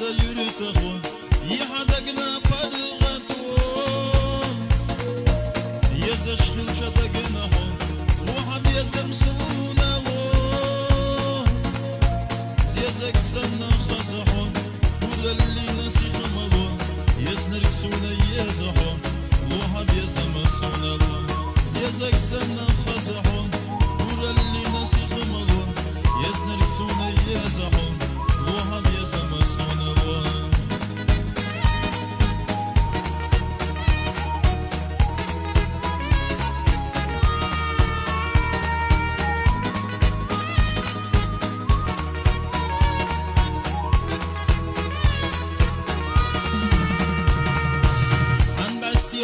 يرتخون يحدقنا فرغتون يزشخل شدقناهم وحب يزمسونا زيزك سنة خزحون كل اللي نسيخ ملون يزنركسونا يزحون وحب يزمسونا زيزك سنة خزحون كل اللي نسيخ ملون يزنركسونا يزحون وحب يزمسونا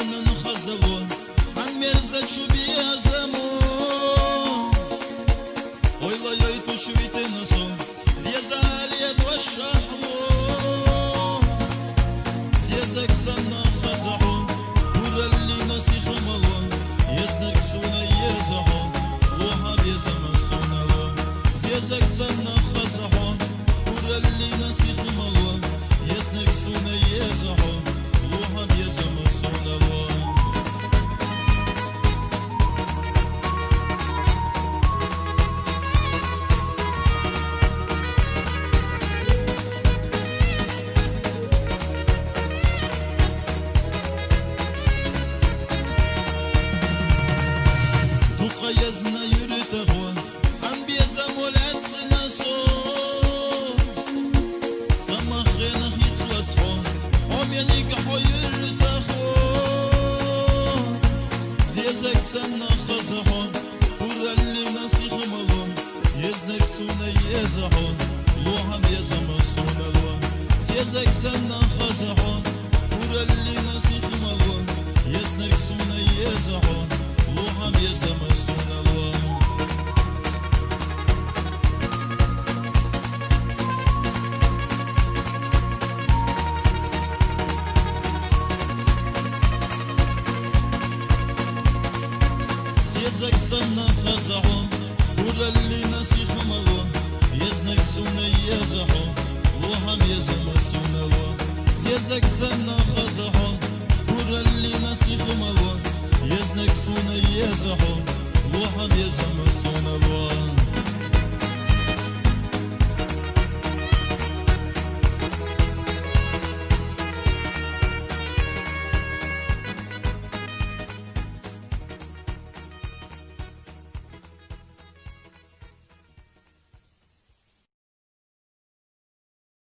من خزلون عن مرزل شو بيزمون ويلا يويتو شو بيتنصون ليزال يد والشحلون زيزك سنة خزحون ورا اللي نسيخ ملون يزنك سونا يزحون وحب يزمن سونا لون زيزك سنة خزحون ورا اللي نسيخ ملون يزنك سونا يزحون وحب يزمن سونا لون يزنا يرتخون عن بيزم والعدسنا صون سمخينا يتلسحون هم ينيقحوا يرتخون زيزك سنة خزحون ورا اللي نسيخ ملون يزنك سونا يزحون وهم يزم سونا لون زيزك سنة خزحون ورا اللي نسيخ ملون يزنك سونا يزحون وهم يزم